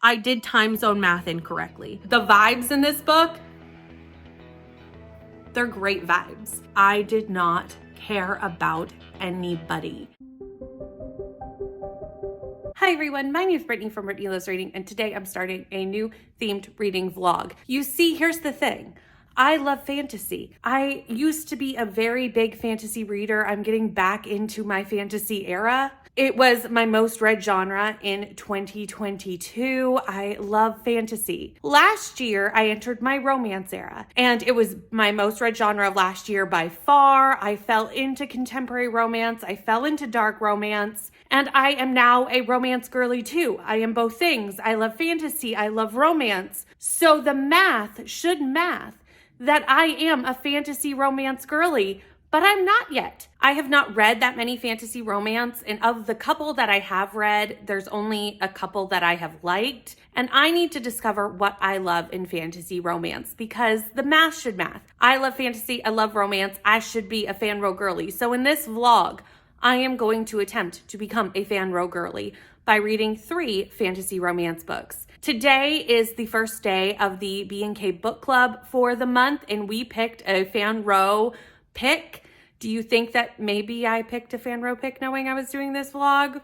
I did time zone math incorrectly. The vibes in this book, they're great vibes. I did not care about anybody. Hi everyone, my name is Brittany from Brittany Loves Reading, and today I'm starting a new themed reading vlog. You see, here's the thing. I love fantasy. I used to be a very big fantasy reader. I'm getting back into my fantasy era. It was my most read genre in 2022. I love fantasy. Last year, I entered my romance era, and it was my most read genre of last year by far. I fell into contemporary romance. I fell into dark romance. And I am now a romance girly too. I am both things. I love fantasy. I love romance. So the math should math that I am a fantasy romance girly, but I'm not yet. I have not read that many fantasy romance, and of the couple that I have read, there's only a couple that I have liked, and I need to discover what I love in fantasy romance because the math should math. I love fantasy, I love romance, I should be a FANRO girly. So in this vlog, I am going to attempt to become a FANRO girly by reading 3 fantasy romance books. Today is the first day of the B&K book club for the month, and we picked a FANRO pick. Do you think that maybe I picked a FANRO pick knowing I was doing this vlog?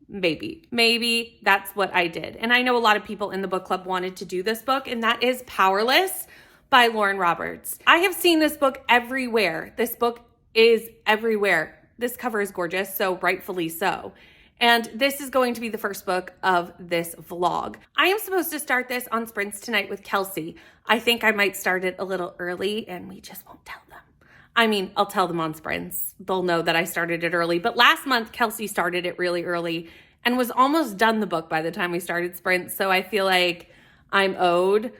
Maybe that's what I did. And I know a lot of people in the book club wanted to do this book, and that is Powerless by Lauren Roberts. I have seen this book everywhere. This book is everywhere. This cover is gorgeous, so rightfully so. And this is going to be the first book of this vlog. I am supposed to start this on sprints tonight with Kelsey. I think I might start it a little early and we just won't tell them. I mean, I'll tell them on sprints. They'll know that I started it early. But last month, Kelsey started it really early and was almost done the book by the time we started sprints. So I feel like I'm owed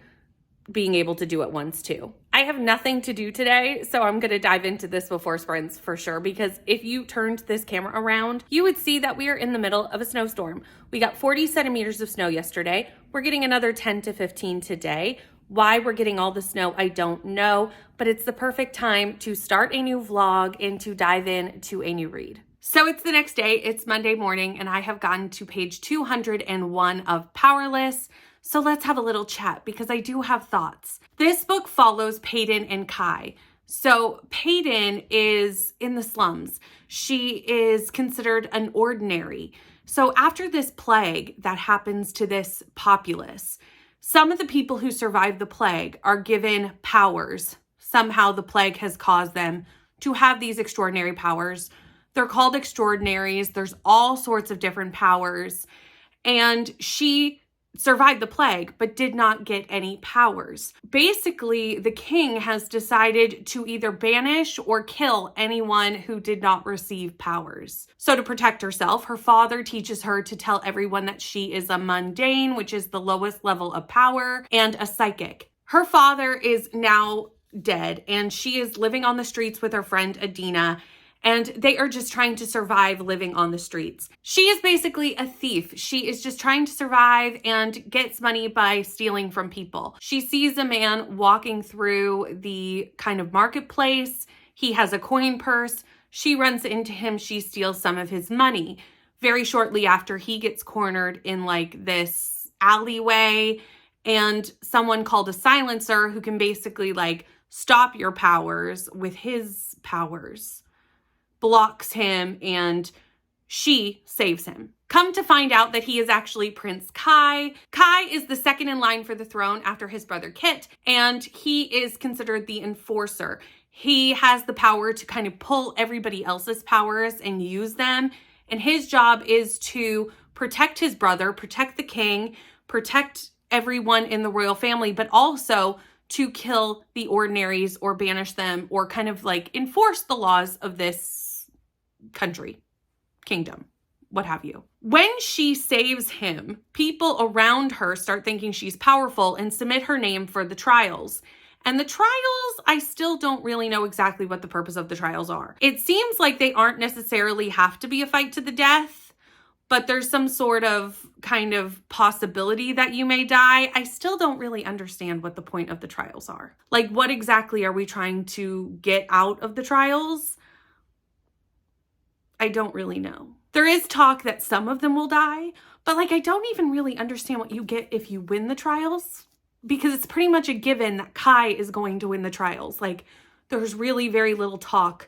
being able to do it once too. I have nothing to do today, so I'm gonna dive into this before sprints for sure, because if you turned this camera around, you would see that we are in the middle of a snowstorm. We got 40 centimeters of snow yesterday. We're getting another 10 to 15 today. Why we're getting all the snow, I don't know, but it's the perfect time to start a new vlog and to dive into a new read. So it's the next day, it's Monday morning, and I have gotten to page 201 of Powerless. So let's have a little chat because I do have thoughts. This book follows Peyton and Kai. So Peyton is in the slums. She is considered an ordinary. So after this plague that happens to this populace, some of the people who survived the plague are given powers. Somehow the plague has caused them to have these extraordinary powers. They're called extraordinaries. There's all sorts of different powers. And she survived the plague, but did not get any powers. Basically, the king has decided to either banish or kill anyone who did not receive powers. So to protect herself, her father teaches her to tell everyone that she is a mundane, which is the lowest level of power, and a psychic. Her father is now dead, and she is living on the streets with her friend Adina, and they are just trying to survive living on the streets. She is basically a thief. She is just trying to survive and gets money by stealing from people. She sees a man walking through the kind of marketplace. He has a coin purse. She runs into him. She steals some of his money. Very shortly after, he gets cornered in like this alleyway, and someone called a silencer who can basically like stop your powers with his powers blocks him, and she saves him. Come to find out that he is actually Prince Kai. Kai is the second in line for the throne after his brother Kit, and he is considered the enforcer. He has the power to kind of pull everybody else's powers and use them, and his job is to protect his brother, protect the king, protect everyone in the royal family, but also to kill the ordinaries or banish them or kind of like enforce the laws of this country, kingdom, what have you. When she saves him, people around her start thinking she's powerful and submit her name for the trials. And the trials, I still don't really know exactly what the purpose of the trials are. It seems like they aren't necessarily have to be a fight to the death, but there's some sort of kind of possibility that you may die. I still don't really understand what the point of the trials are. Like, what exactly are we trying to get out of the trials? I don't really know. There is talk that some of them will die, but like I don't even really understand what you get if you win the trials, because it's pretty much a given that Kai is going to win the trials. Like there's really very little talk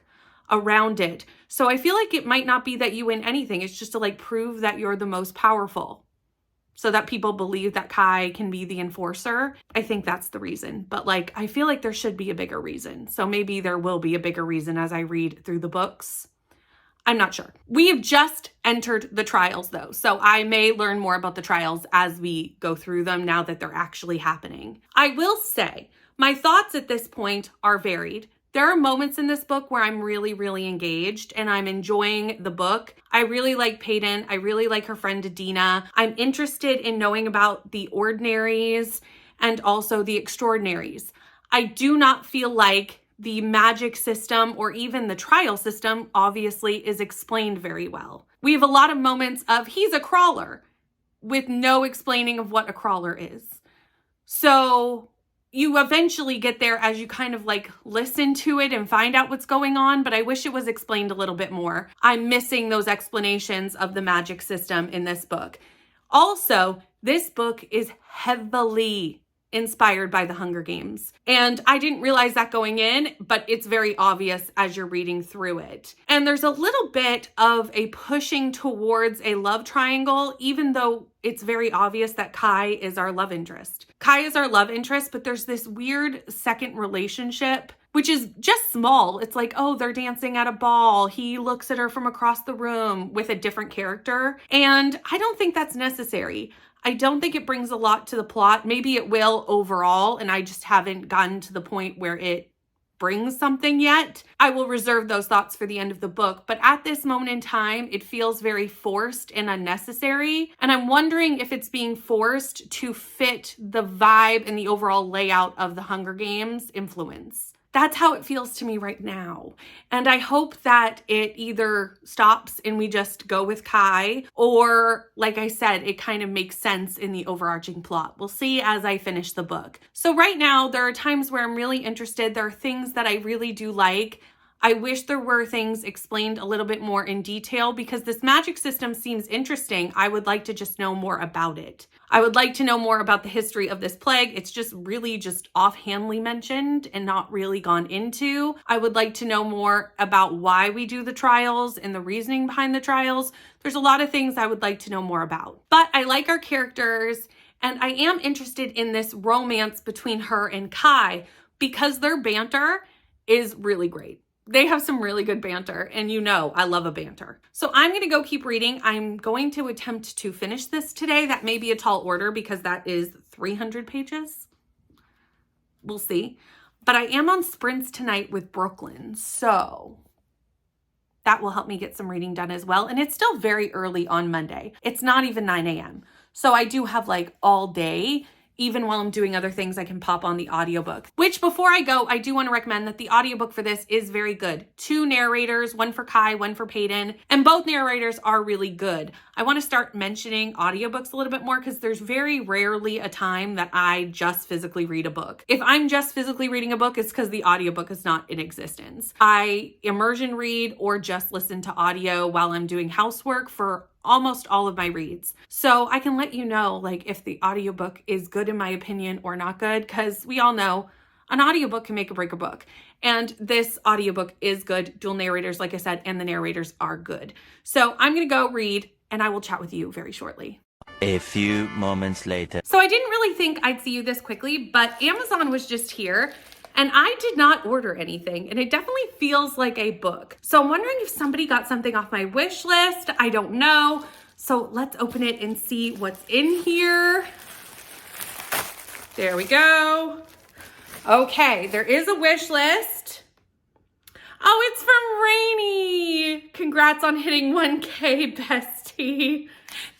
around it. So I feel like it might not be that you win anything. It's just to like prove that you're the most powerful, so that people believe that Kai can be the enforcer. I think that's the reason. But like, I feel like there should be a bigger reason. So maybe there will be a bigger reason as I read through the books. I'm not sure. We have just entered the trials though, so I may learn more about the trials as we go through them now that they're actually happening. I will say, my thoughts at this point are varied. There are moments in this book where I'm really, really engaged and I'm enjoying the book. I really like Peyton. I really like her friend Adina. I'm interested in knowing about the ordinaries and also the extraordinaries. I do not feel like the magic system or even the trial system obviously is explained very well. We have a lot of moments of he's a crawler with no explaining of what a crawler is. So you eventually get there as you kind of like listen to it and find out what's going on, but I wish it was explained a little bit more. I'm missing those explanations of the magic system in this book. Also, this book is heavily inspired by the Hunger Games. And I didn't realize that going in, but it's very obvious as you're reading through it. And there's a little bit of a pushing towards a love triangle, even though it's very obvious that Kai is our love interest. Kai is our love interest, but there's this weird second relationship, which is just small. It's like, oh, they're dancing at a ball. He looks at her from across the room with a different character. And I don't think that's necessary. I don't think it brings a lot to the plot. Maybe it will overall, and I just haven't gotten to the point where it brings something yet. I will reserve those thoughts for the end of the book, but at this moment in time, it feels very forced and unnecessary. And I'm wondering if it's being forced to fit the vibe and the overall layout of the Hunger Games influence. That's how it feels to me right now. And I hope that it either stops and we just go with Kai, or like I said, it kind of makes sense in the overarching plot. We'll see as I finish the book. So right now, there are times where I'm really interested. There are things that I really do like. I wish there were things explained a little bit more in detail because this magic system seems interesting. I would like to just know more about it. I would like to know more about the history of this plague. It's just really just offhandly mentioned and not really gone into. I would like to know more about why we do the trials and the reasoning behind the trials. There's a lot of things I would like to know more about. But I like our characters and I am interested in this romance between her and Kai because their banter is really great. They have some really good banter, and you know I love a banter. So I'm going to go keep reading. I'm going to attempt to finish this today. That may be a tall order because that is 300 pages. We'll see. But I am on sprints tonight with Brooklyn, so that will help me get some reading done as well. And it's still very early on Monday. It's not even 9 a.m. So I do have like all day. Even while I'm doing other things, I can pop on the audiobook, which before I go, I do want to recommend that the audiobook for this is very good. 2 narrators, one for Kai, one for Peyton, and both narrators are really good. I want to start mentioning audiobooks a little bit more because there's very rarely a time that I just physically read a book. If I'm just physically reading a book, it's because the audiobook is not in existence. I immersion read or just listen to audio while I'm doing housework for almost all of my reads. So I can let you know like if the audiobook is good in my opinion or not good, because we all know an audiobook can make or break a book. And this audiobook is good. Dual narrators, like I said, and the narrators are good. So I'm going to go read and I will chat with you very shortly. A few moments later. So I didn't really think I'd see you this quickly, but Amazon was just here. And I did not order anything, and it definitely feels like a book. So I'm wondering if somebody got something off my wish list. I don't know. So let's open it and see what's in here. There we go. Okay, there is a wish list. Oh, it's from Rainy. Congrats on hitting 1K, bestie.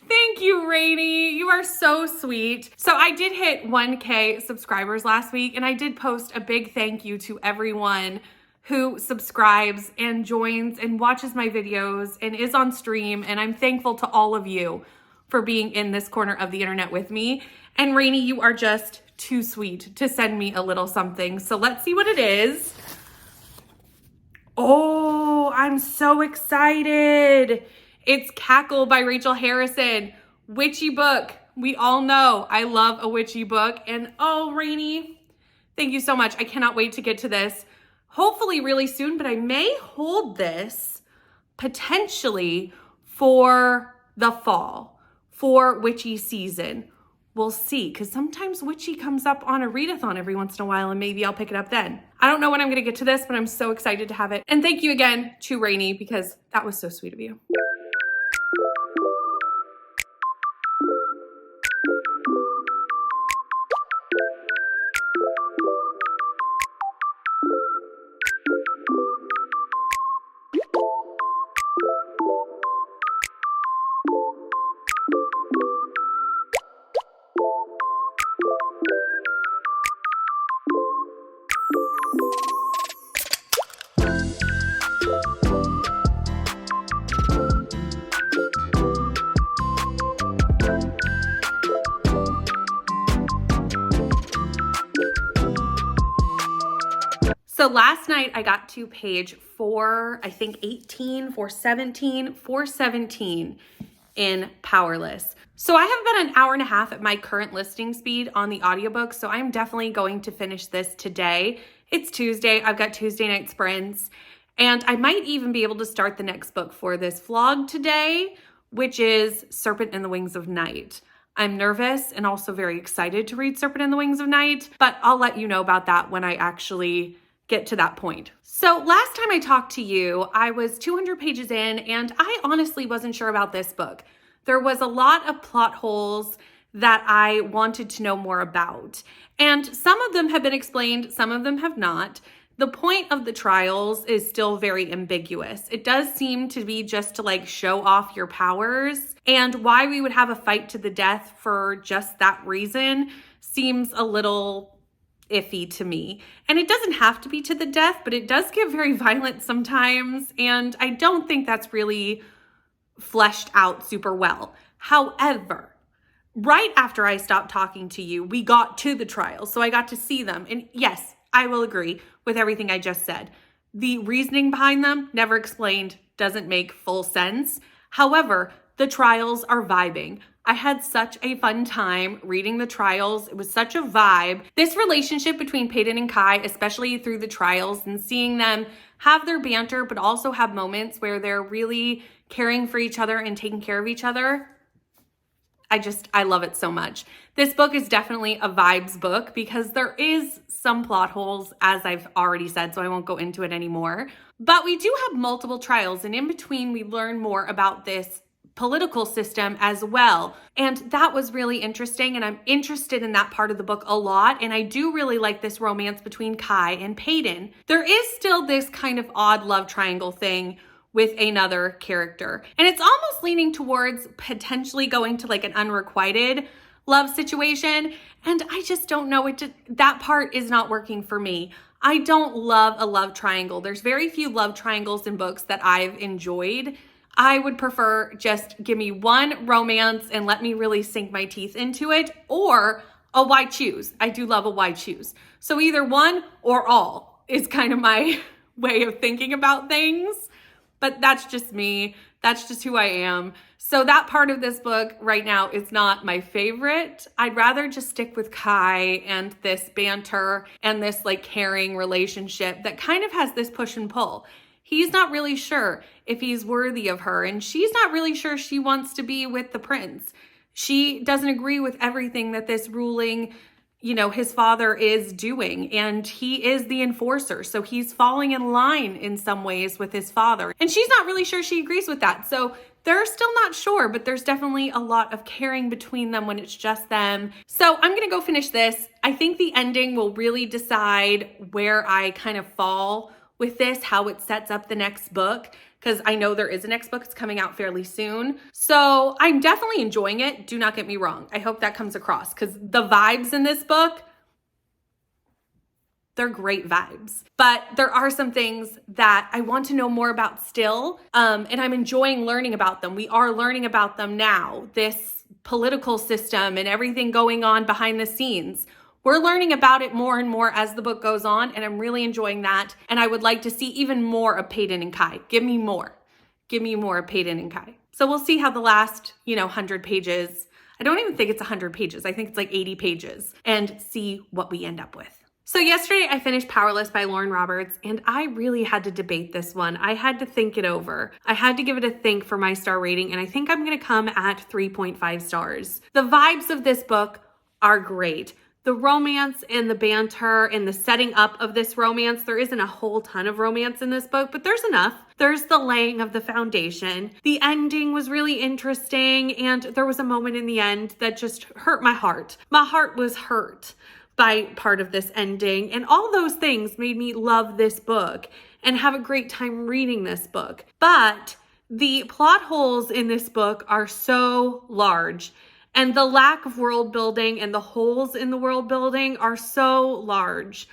Thank you, Rainy. You are so sweet. So I did hit 1K subscribers last week, and I did post a big thank you to everyone who subscribes and joins and watches my videos and is on stream. And I'm thankful to all of you for being in this corner of the internet with me. And Rainy, you are just too sweet to send me a little something. So let's see what it is. Oh, I'm so excited. It's Cackle by Rachel Harrison. Witchy book. We all know I love a witchy book. And oh, Rainy, thank you so much. I cannot wait to get to this. Hopefully really soon, but I may hold this potentially for the fall, for witchy season. We'll see, because sometimes witchy comes up on a readathon every once in a while, and maybe I'll pick it up then. I don't know when I'm going to get to this, but I'm so excited to have it. And thank you again to Rainy, because that was so sweet of you. So last night I got to page 417 in Powerless. So I have about an hour and a half at my current listing speed on the audiobook, so I'm definitely going to finish this today. It's Tuesday, I've got Tuesday night sprints, and I might even be able to start the next book for this vlog today, which is Serpent and the Wings of Night. I'm nervous and also very excited to read Serpent and the Wings of Night, but I'll let you know about that when I actually get to that point. So last time I talked to you, I was 200 pages in, and I honestly wasn't sure about this book. There was a lot of plot holes that I wanted to know more about. And some of them have been explained, some of them have not. The point of the trials is still very ambiguous. It does seem to be just to like show off your powers, and why we would have a fight to the death for just that reason seems a little iffy to me. And it doesn't have to be to the death, but it does get very violent sometimes, and I don't think that's really fleshed out super well. However, right after I stopped talking to you, we got to the trials, so I got to see them. And yes, I will agree with everything I just said. The reasoning behind them, never explained, doesn't make full sense. However, the trials are vibing. I had such a fun time reading the trials. It was such a vibe. This relationship between Peyton and Kai, especially through the trials and seeing them have their banter, but also have moments where they're really caring for each other and taking care of each other. I love it so much. This book is definitely a vibes book because there is some plot holes, as I've already said, so I won't go into it anymore. But we do have multiple trials, and in between we learn more about this political system as well. And that was really interesting, and I'm interested in that part of the book a lot, and I do really like this romance between Kai and Peyton. There is still this kind of odd love triangle thing with another character, and it's almost leaning towards potentially going to like an unrequited love situation, and I just don't know, that part is not working for me. I don't love a love triangle. There's very few love triangles in books that I've enjoyed. I would prefer just give me one romance and let me really sink my teeth into it, or a why choose. I do love a why choose. So either one or all is kind of my way of thinking about things, but that's just me. That's just who I am. So that part of this book right now is not my favorite. I'd rather just stick with Kai and this banter and this like caring relationship that kind of has this push and pull. He's not really sure if he's worthy of her, and she's not really sure she wants to be with the prince. She doesn't agree with everything that this ruling, his father is doing, and he is the enforcer. So he's falling in line in some ways with his father, and she's not really sure she agrees with that. So they're still not sure, but there's definitely a lot of caring between them when it's just them. So I'm going to go finish this. I think the ending will really decide where I kind of fall with this, how it sets up the next book, because I know there is a next book. It's coming out fairly soon. So I'm definitely enjoying it. Do not get me wrong. I hope that comes across, because the vibes in this book, they're great vibes. But there are some things that I want to know more about still, and I'm enjoying learning about them. We are learning about them now, this political system and everything going on behind the scenes. We're learning about it more and more as the book goes on, and I'm really enjoying that. And I would like to see even more of Peyton and Kai. Give me more. Give me more of Peyton and Kai. So we'll see how the last, 100 pages, I don't even think it's 100 pages. I think it's like 80 pages, and see what we end up with. So yesterday I finished Powerless by Lauren Roberts, and I really had to debate this one. I had to think it over. I had to give it a think for my star rating, and I think I'm gonna come at 3.5 stars. The vibes of this book are great. The romance and the banter and the setting up of this romance, there isn't a whole ton of romance in this book, but there's enough. There's the laying of the foundation. The ending was really interesting, and there was a moment in the end that just hurt my heart. My heart was hurt by part of this ending, and all those things made me love this book and have a great time reading this book. But the plot holes in this book are so large, and the lack of world building and the holes in the world building are so large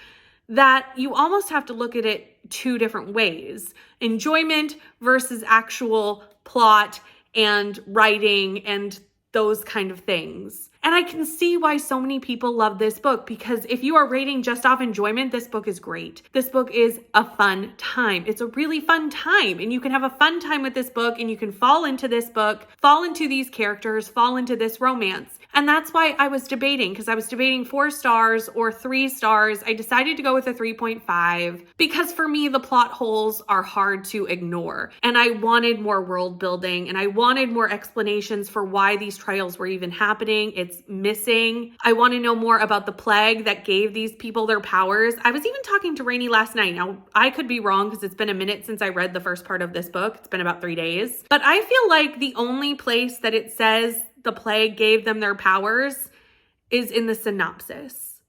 that you almost have to look at it two different ways: enjoyment versus actual plot and writing and those kind of things. And I can see why so many people love this book, because if you are rating just off enjoyment, this book is great. This book is a fun time. It's a really fun time, and you can have a fun time with this book, and you can fall into this book, fall into these characters, fall into this romance. And that's why I was debating, because I was debating 4 stars or 3 stars. I decided to go with a 3.5 because for me, the plot holes are hard to ignore. And I wanted more world building, and I wanted more explanations for why these trials were even happening. It's missing. I want to know more about the plague that gave these people their powers. I was even talking to Rainey last night. Now, I could be wrong because it's been a minute since I read the first part of this book. It's been about 3 days. But I feel like the only place that it says the plague gave them their powers is in the synopsis.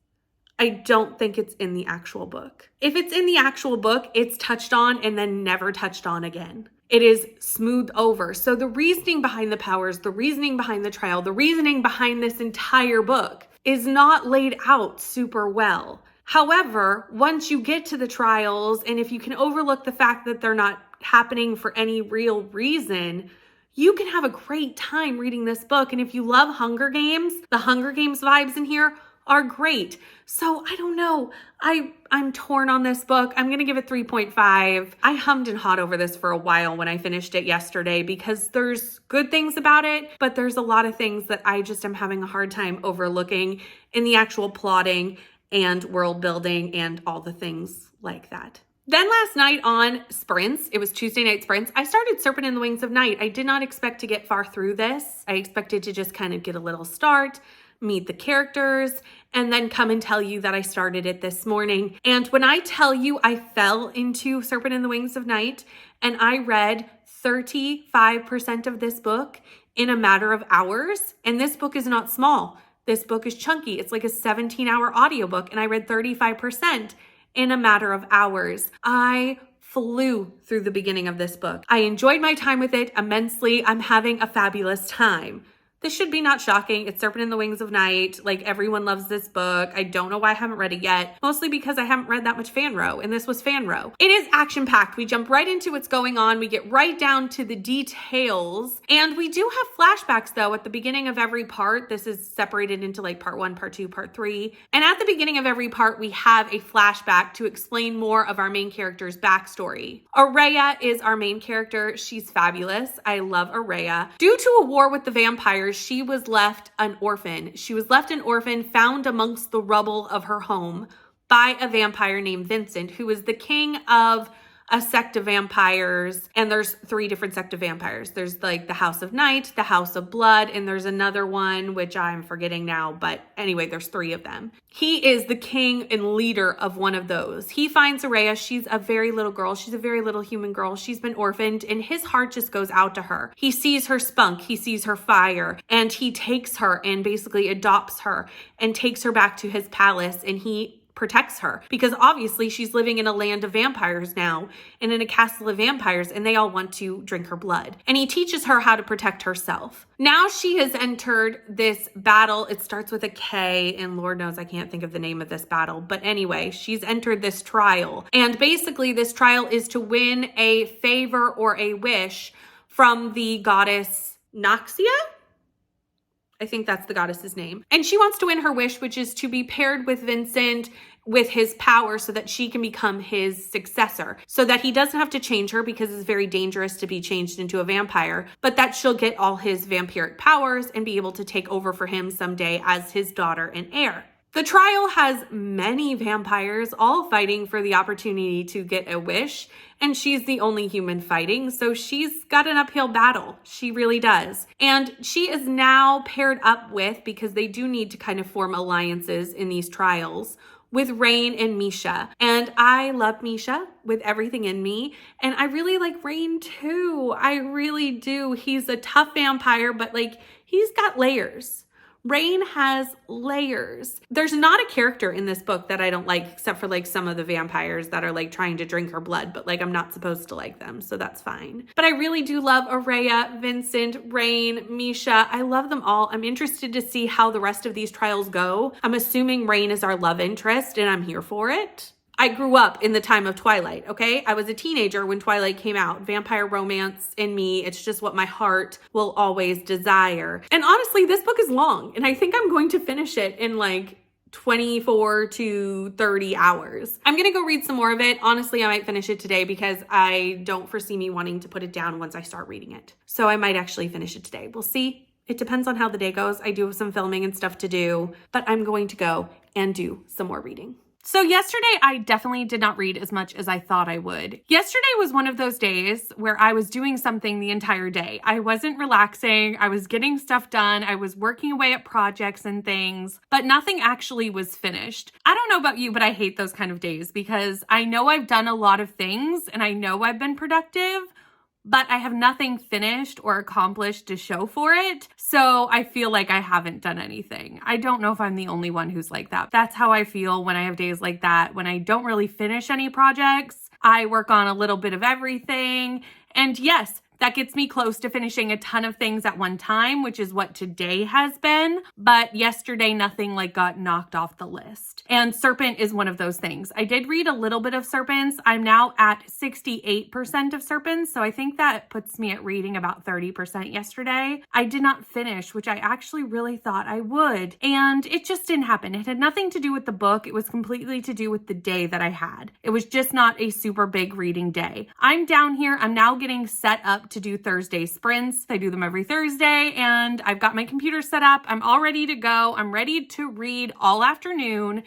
I don't think it's in the actual book. If it's in the actual book, it's touched on and then never touched on again. It is smoothed over. So the reasoning behind the powers, the reasoning behind the trial, the reasoning behind this entire book is not laid out super well. However, once you get to the trials, and if you can overlook the fact that they're not happening for any real reason, you can have a great time reading this book. And if you love Hunger Games, the Hunger Games vibes in here are great. So I don't know. I'm torn on this book. I'm going to give it 3.5. I hummed and hawed over this for a while when I finished it yesterday because there's good things about it, but there's a lot of things that I just am having a hard time overlooking in the actual plotting and world building and all the things like that. Then last night on Sprints, it was Tuesday night Sprints, I started Serpent in the Wings of Night. I did not expect to get far through this. I expected to just kind of get a little start, meet the characters, and then come and tell you that I started it this morning. And when I tell you I fell into Serpent in the Wings of Night and I read 35% of this book in a matter of hours, and this book is not small. This book is chunky. It's like a 17-hour audiobook, and I read 35% in a matter of hours. I flew through the beginning of this book. I enjoyed my time with it immensely. I'm having a fabulous time. This should be not shocking. It's Serpent in the Wings of Night. Like, everyone loves this book. I don't know why I haven't read it yet. Mostly because I haven't read that much FANRO, and this was FANRO. It is action-packed. We jump right into what's going on. We get right down to the details. And we do have flashbacks, though, at the beginning of every part. This is separated into like part 1, part 2, part 3. And at the beginning of every part, we have a flashback to explain more of our main character's backstory. Araya is our main character. She's fabulous. I love Araya. Due to a war with the vampires, she was left an orphan. She was left an orphan found amongst the rubble of her home by a vampire named Vincent, who is the king of a sect of vampires. And there's 3 different sect of vampires. There's like the House of Night, the House of Blood, and there's another one, which I'm forgetting now. But anyway, there's 3 of them. He is the king and leader of one of those. He finds Araya. She's a very little girl. She's a very little human girl. She's been orphaned, and his heart just goes out to her. He sees her spunk. He sees her fire, and he takes her and basically adopts her and takes her back to his palace, and he protects her because obviously she's living in a land of vampires now and in a castle of vampires, and they all want to drink her blood. And he teaches her how to protect herself. Now she has entered this battle. It starts with a K, and Lord knows I can't think of the name of this battle. But anyway, she's entered this trial. And basically this trial is to win a favor or a wish from the goddess Noxia. I think that's the goddess's name. And she wants to win her wish, which is to be paired with Vincent with his power so that she can become his successor, so that he doesn't have to change her because it's very dangerous to be changed into a vampire, but that she'll get all his vampiric powers and be able to take over for him someday as his daughter and heir. The trial has many vampires all fighting for the opportunity to get a wish, and she's the only human fighting, so she's got an uphill battle. She really does. And she is now paired up with, because they do need to kind of form alliances in these trials, with Rain and Misha. And I love Misha with everything in me, and I really like Rain too. I really do. He's a tough vampire, but like, he's got layers. Rain has layers. There's not a character in this book that I don't like, except for like some of the vampires that are like trying to drink her blood, but like I'm not supposed to like them, so that's fine. But I really do love Araya, Vincent, Rain, Misha. I love them all. I'm interested to see how the rest of these trials go. I'm assuming Rain is our love interest, and I'm here for it. I grew up in the time of Twilight, okay? I was a teenager when Twilight came out. Vampire romance in me, it's just what my heart will always desire. And honestly, this book is long, and I think I'm going to finish it in like 24 to 30 hours. I'm gonna go read some more of it. Honestly, I might finish it today because I don't foresee me wanting to put it down once I start reading it. So I might actually finish it today. We'll see. It depends on how the day goes. I do have some filming and stuff to do, but I'm going to go and do some more reading. So yesterday, I definitely did not read as much as I thought I would. Yesterday was one of those days where I was doing something the entire day. I wasn't relaxing. I was getting stuff done. I was working away at projects and things, but nothing actually was finished. I don't know about you, but I hate those kind of days because I know I've done a lot of things and I know I've been productive, but I have nothing finished or accomplished to show for it. So I feel like I haven't done anything. I don't know if I'm the only one who's like that. That's how I feel when I have days like that, when I don't really finish any projects. I work on a little bit of everything. And yes, that gets me close to finishing a ton of things at one time, which is what today has been. But yesterday, nothing like got knocked off the list. And Serpent is one of those things. I did read a little bit of Serpents. I'm now at 68% of Serpents. So I think that puts me at reading about 30% yesterday. I did not finish, which I actually really thought I would. And it just didn't happen. It had nothing to do with the book. It was completely to do with the day that I had. It was just not a super big reading day. I'm down here. I'm now getting set up to do Thursday sprints. I do them every Thursday, and I've got my computer set up. I'm all ready to go. I'm ready to read all afternoon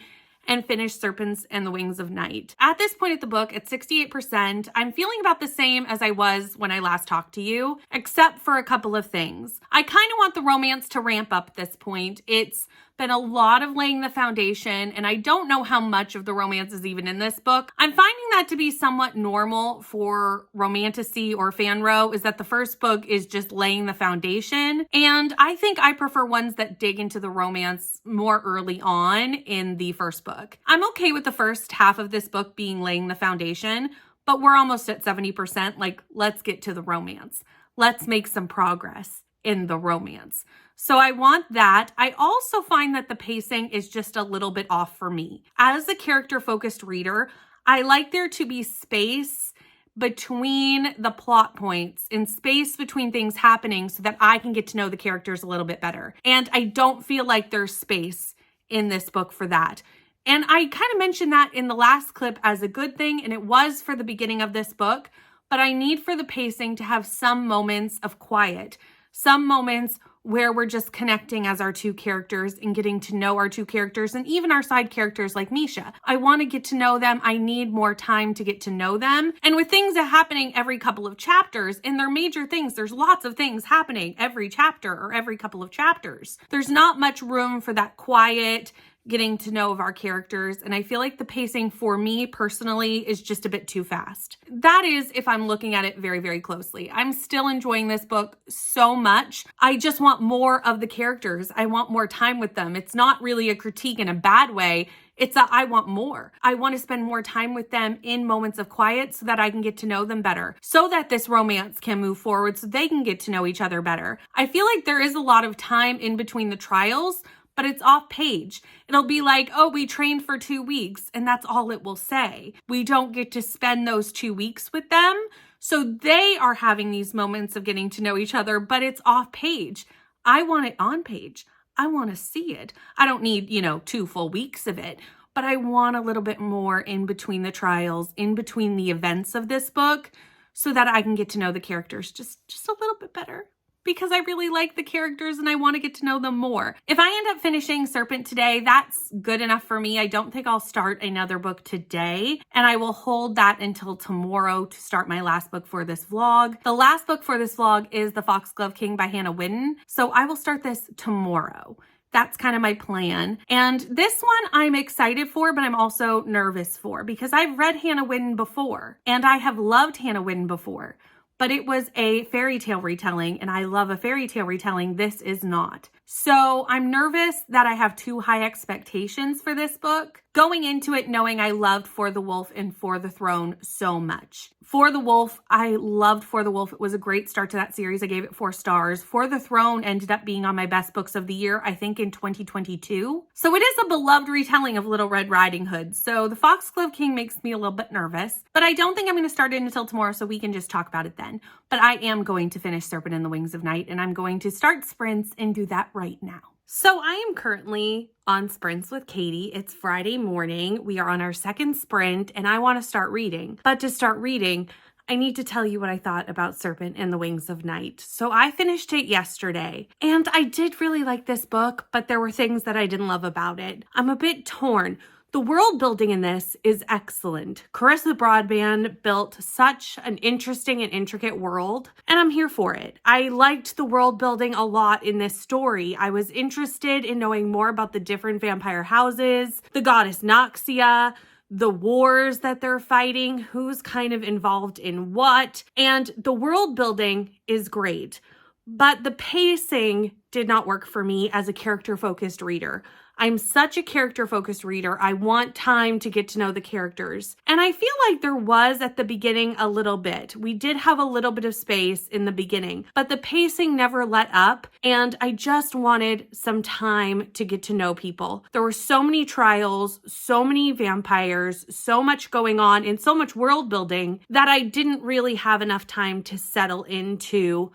and finish Serpents and the Wings of Night. At this point at the book, at 68%, I'm feeling about the same as I was when I last talked to you, except for a couple of things. I kind of want the romance to ramp up at this point. It's been a lot of laying the foundation, and I don't know how much of the romance is even in this book. I'm finding that to be somewhat normal for romantasy or FANRO, is that the first book is just laying the foundation, and I think I prefer ones that dig into the romance more early on in the first book. I'm okay with the first half of this book being laying the foundation, but we're almost at 70%. Like, let's get to the romance. Let's make some progress in the romance. So I want that. I also find that the pacing is just a little bit off for me. As a character-focused reader, I like there to be space between the plot points and space between things happening so that I can get to know the characters a little bit better. And I don't feel like there's space in this book for that. And I kind of mentioned that in the last clip as a good thing, and it was for the beginning of this book, but I need for the pacing to have some moments of quiet, some moments where we're just connecting as our two characters and getting to know our two characters and even our side characters like Misha. I want to get to know them. I need more time to get to know them. And with things happening every couple of chapters, and they're major things, there's lots of things happening every chapter or every couple of chapters. There's not much room for that quiet getting to know of our characters, and I feel like the pacing for me personally is just a bit too fast. That is if I'm looking at it very, very closely. I'm still enjoying this book so much. I just want more of the characters. I want more time with them. It's not really a critique in a bad way. It's that I want more. I want to spend more time with them in moments of quiet so that I can get to know them better, so that this romance can move forward, so they can get to know each other better. I feel like there is a lot of time in between the trials, but it's off page. It'll be like, oh, we trained for 2 weeks, and that's all it will say. We don't get to spend those 2 weeks with them. So they are having these moments of getting to know each other, but it's off page. I want it on page. I want to see it. I don't need, 2 full weeks of it, but I want a little bit more in between the trials, in between the events of this book, so that I can get to know the characters just a little bit better, because I really like the characters and I want to get to know them more. If I end up finishing Serpent today, that's good enough for me. I don't think I'll start another book today, and I will hold that until tomorrow to start my last book for this vlog. The last book for this vlog is The Foxglove King by Hannah Whitten, so I will start this tomorrow. That's kind of my plan. And this one I'm excited for, but I'm also nervous for, because I've read Hannah Whitten before and I have loved Hannah Whitten before, but it was a fairy tale retelling and I love a fairy tale retelling. This is not. So I'm nervous that I have too high expectations for this book, going into it knowing I loved For the Wolf and For the Throne so much. For the Wolf, I loved For the Wolf. It was a great start to that series. I gave it 4 stars. For the Throne ended up being on my best books of the year, I think in 2022. So it is a beloved retelling of Little Red Riding Hood. So the Foxglove King makes me a little bit nervous, but I don't think I'm going to start it until tomorrow, so we can just talk about it then. But I am going to finish Serpent and the Wings of Night, and I'm going to start sprints and do that right now. So I am currently on sprints with Katie. It's Friday morning. We are on our second sprint and I want to start reading. But to start reading, I need to tell you what I thought about Serpent and the Wings of Night. So I finished it yesterday and I did really like this book, but there were things that I didn't love about it. I'm a bit torn. The world building in this is excellent. Carissa Broadband built such an interesting and intricate world, and I'm here for it. I liked the world building a lot in this story. I was interested in knowing more about the different vampire houses, the goddess Noxia, the wars that they're fighting, who's kind of involved in what, and the world building is great. But the pacing did not work for me as a character-focused reader. I'm such a character-focused reader. I want time to get to know the characters. And I feel like there was at the beginning a little bit. We did have a little bit of space in the beginning, but the pacing never let up. And I just wanted some time to get to know people. There were so many trials, so many vampires, so much going on, and so much world building that I didn't really have enough time to settle into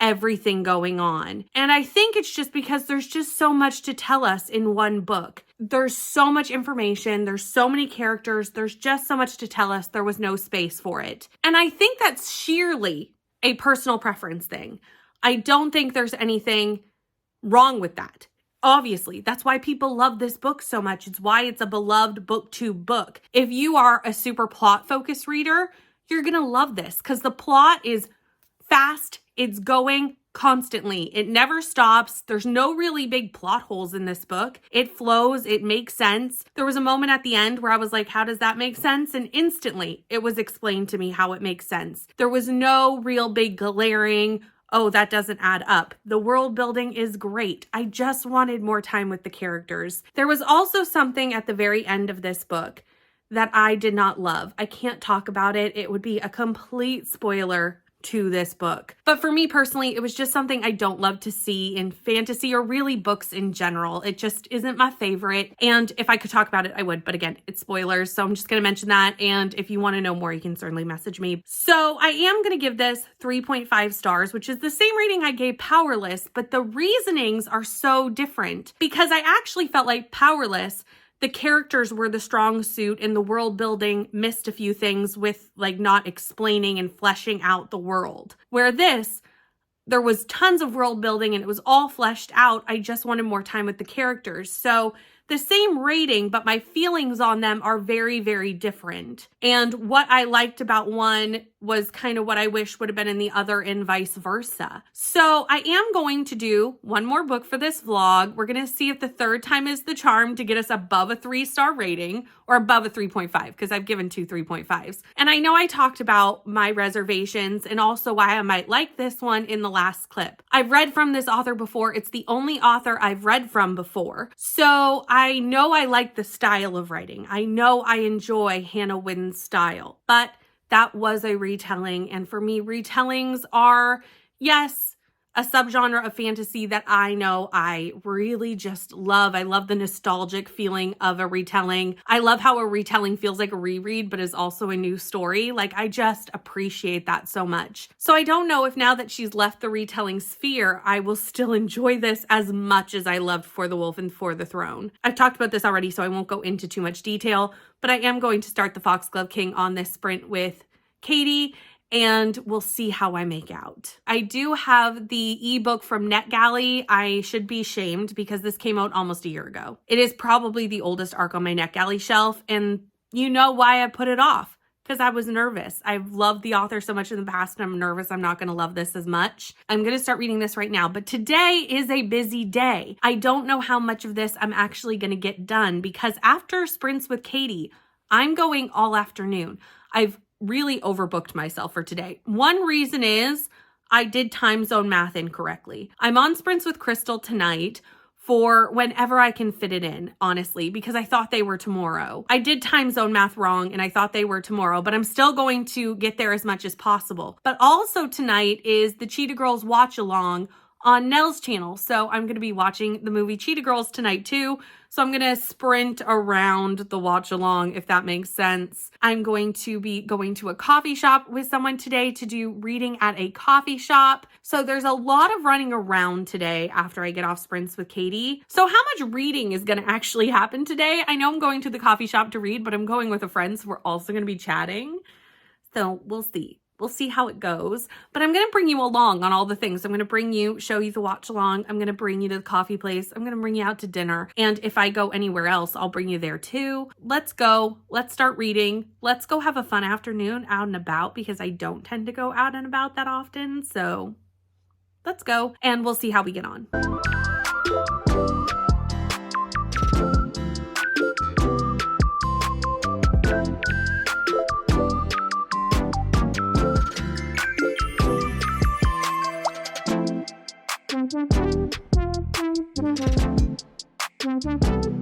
everything going on. And I think it's just because there's just so much to tell us in one book. There's so much information, there's so many characters, there's just so much to tell us. There was no space for it. And I think that's sheerly a personal preference thing. I don't think there's anything wrong with that. Obviously, that's why people love this book so much. It's why it's a beloved booktube book. If you are a super plot-focused reader, you're gonna love this because the plot is fast. It's going constantly. It never stops. There's no really big plot holes in this book. It flows. It makes sense. There was a moment at the end where I was like, how does that make sense? And instantly it was explained to me how it makes sense. There was no real big glaring, oh, that doesn't add up. The world building is great. I just wanted more time with the characters. There was also something at the very end of this book that I did not love. I can't talk about it. It would be a complete spoiler to this book. But for me personally, it was just something I don't love to see in fantasy or really books in general. It just isn't my favorite. And if I could talk about it, I would. But again, it's spoilers. So I'm just going to mention that. And if you want to know more, you can certainly message me. So I am going to give this 3.5 stars, which is the same rating I gave Powerless. But the reasonings are so different because I actually felt like Powerless, the characters were the strong suit and the world building missed a few things with like not explaining and fleshing out the world. Where this, there was tons of world building and it was all fleshed out. I just wanted more time with the characters. So the same rating, but my feelings on them are very, very different. And what I liked about one was kind of what I wish would have been in the other and vice versa. So I am going to do one more book for this vlog. We're going to see if the third time is the charm to get us above a 3-star rating or above a 3.5 because I've given 2 3.5s. And I know I talked about my reservations and also why I might like this one in the last clip. I've read from this author before. It's the only author I've read from before. So I know I like the style of writing. I know I enjoy Hannah Whitten's style, but that was a retelling. And for me, retellings are, yes, a subgenre of fantasy that I know I really just love. I love the nostalgic feeling of a retelling. I love how a retelling feels like a reread, but is also a new story. Like, I just appreciate that so much. So I don't know if now that she's left the retelling sphere, I will still enjoy this as much as I loved For the Wolf and For the Throne. I've talked about this already, so I won't go into too much detail, but I am going to start the Foxglove King on this sprint with Katie, and we'll see how I make out. I do have the ebook from NetGalley. I should be shamed because this came out almost a year ago. It is probably the oldest arc on my NetGalley shelf, and you know why I put it off. Because I was nervous. I've loved the author so much in the past, and I'm nervous I'm not going to love this as much. I'm going to start reading this right now, but today is a busy day. I don't know how much of this I'm actually going to get done, because after sprints with Katie, I'm going all afternoon. I've really overbooked myself for today. One reason is I did time zone math incorrectly. I'm on sprints with Crystal tonight for whenever I can fit it in, honestly, because I thought they were tomorrow. I did time zone math wrong and I thought they were tomorrow, but I'm still going to get there as much as possible. But also tonight is the Cheetah Girls watch along on Nell's channel. So I'm going to be watching the movie Cheetah Girls tonight too. So I'm going to sprint around the watch along, if that makes sense. I'm going to be going to a coffee shop with someone today to do reading at a coffee shop. So there's a lot of running around today after I get off sprints with Katie. So how much reading is going to actually happen today? I know I'm going to the coffee shop to read, but I'm going with a friend, so we're also going to be chatting. So we'll see. We'll see how it goes, but I'm going to bring you along on all the things. I'm going to bring you, show you the watch along. I'm going to bring you to the coffee place. I'm going to bring you out to dinner. And if I go anywhere else, I'll bring you there too. Let's go. Let's start reading. Let's go have a fun afternoon out and about, because I don't tend to go out and about that often. So let's go and we'll see how we get on.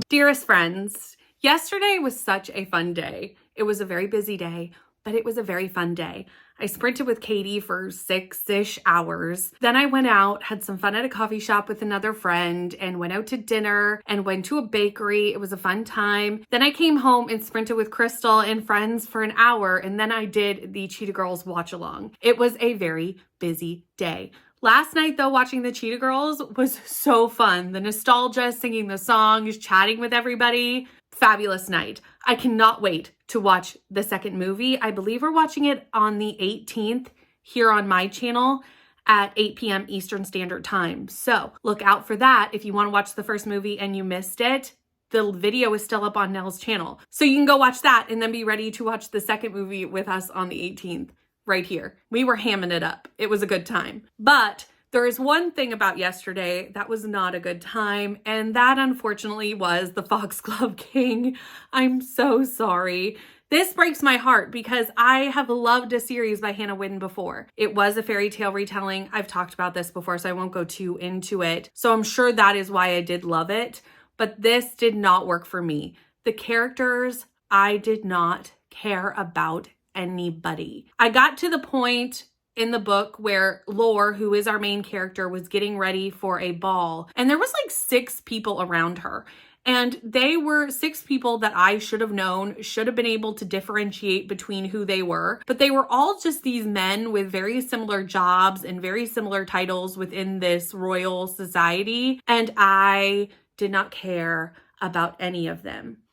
Dearest friends, yesterday was such a fun day. It was a very busy day, but it was a very fun day. I sprinted with Katie for 6-ish hours. Then I went out, had some fun at a coffee shop with another friend, and went out to dinner and went to a bakery. It was a fun time. Then I came home and sprinted with Crystal and friends for an hour, and then I did the Cheetah Girls watch along. It was a very busy day. Last night, though, watching the Cheetah Girls was so fun. The nostalgia, singing the songs, chatting with everybody. Fabulous night. I cannot wait to watch the second movie. I believe we're watching it on the 18th here on my channel at 8 p.m. Eastern Standard Time. So look out for that. If you want to watch the first movie and you missed it, the video is still up on Nell's channel. So you can go watch that and then be ready to watch the second movie with us on the 18th. Right here. We were hamming it up. It was a good time. But there is one thing about yesterday that was not a good time, and that unfortunately was the Foxglove King. I'm so sorry. This breaks my heart because I have loved a series by Hannah Wynn before. It was a fairy tale retelling. I've talked about this before, so I won't go too into it. So I'm sure that is why I did love it, but this did not work for me. The characters, I did not care about anybody. I got to the point in the book where Lore, who is our main character, was getting ready for a ball, and there was like 6 people around her. And they were 6 people that I should have known, should have been able to differentiate between who they were. But they were all just these men with very similar jobs and very similar titles within this royal society. And I did not care about any of them.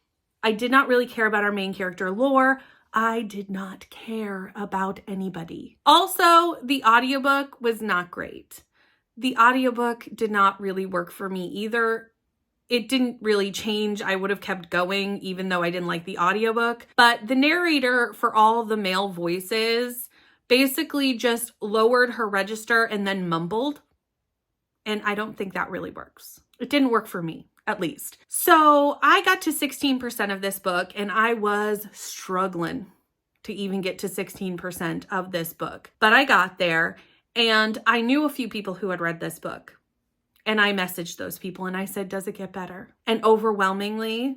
I did not really care about our main character, Lore. I did not care about anybody. Also, the audiobook was not great. The audiobook did not really work for me either. It didn't really change. I would have kept going even though I didn't like the audiobook. But the narrator for all the male voices basically just lowered her register and then mumbled. And I don't think that really works. It didn't work for me, at least. So I got to 16% of this book and I was struggling to even get to 16% of this book. But I got there and I knew a few people who had read this book. And I messaged those people and I said, does it get better? And overwhelmingly,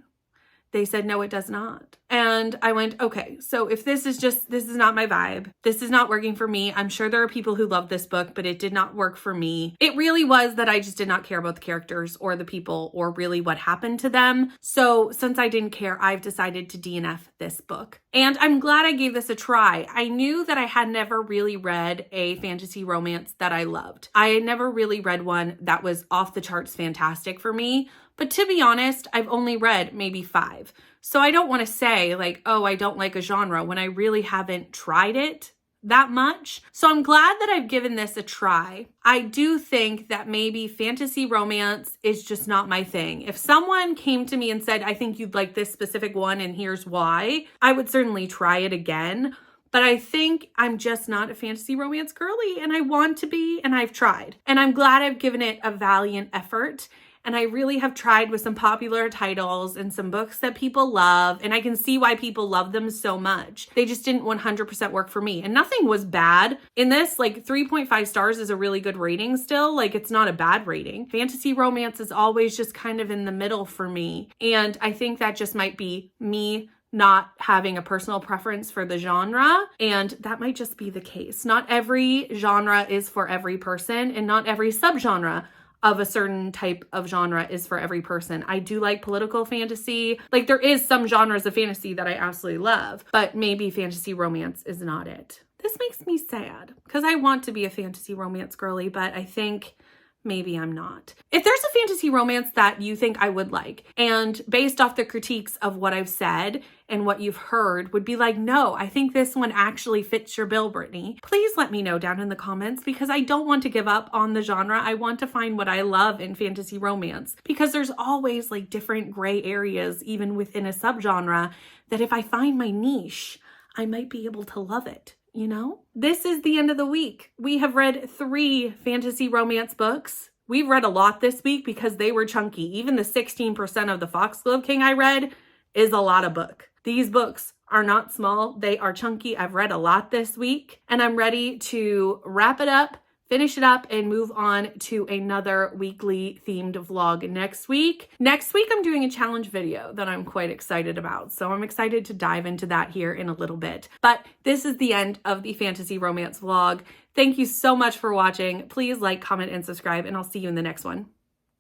They said, no, it does not. And I went, okay, so if this is not my vibe, this is not working for me. I'm sure there are people who love this book, but it did not work for me. It really was that I just did not care about the characters or the people or really what happened to them. So since I didn't care, I've decided to DNF this book. And I'm glad I gave this a try. I knew that I had never really read a fantasy romance that I loved. I had never really read one that was off the charts fantastic for me. But to be honest, I've only read maybe 5. So I don't want to say like, oh, I don't like a genre when I really haven't tried it that much. So I'm glad that I've given this a try. I do think that maybe fantasy romance is just not my thing. If someone came to me and said, I think you'd like this specific one and here's why, I would certainly try it again. But I think I'm just not a fantasy romance girly, and I want to be, and I've tried. And I'm glad I've given it a valiant effort. And I really have tried with some popular titles and some books that people love. And I can see why people love them so much. They just didn't 100% work for me. And nothing was bad in this. Like 3.5 stars is a really good rating still. Like it's not a bad rating. Fantasy romance is always just kind of in the middle for me. And I think that just might be me not having a personal preference for the genre. And that might just be the case. Not every genre is for every person, and not every subgenre of a certain type of genre is for every person. I do like political fantasy. Like there is some genres of fantasy that I absolutely love, but maybe fantasy romance is not it. This makes me sad because I want to be a fantasy romance girly, but I think maybe I'm not. If there's a fantasy romance that you think I would like, and based off the critiques of what I've said and what you've heard would be like, no, I think this one actually fits your bill, Brittany, please let me know down in the comments, because I don't want to give up on the genre. I want to find what I love in fantasy romance, because there's always like different gray areas, even within a subgenre, that if I find my niche, I might be able to love it. You know, this is the end of the week. We have read 3 fantasy romance books. We've read a lot this week because they were chunky. Even the 16% of the Foxglove King I read is a lot of book. These books are not small. They are chunky. I've read a lot this week, and I'm ready to wrap it up, finish it up, and move on to another weekly themed vlog next week. Next week, I'm doing a challenge video that I'm quite excited about. So I'm excited to dive into that here in a little bit. But this is the end of the fantasy romance vlog. Thank you so much for watching. Please like, comment, and subscribe, and I'll see you in the next one.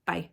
Bye.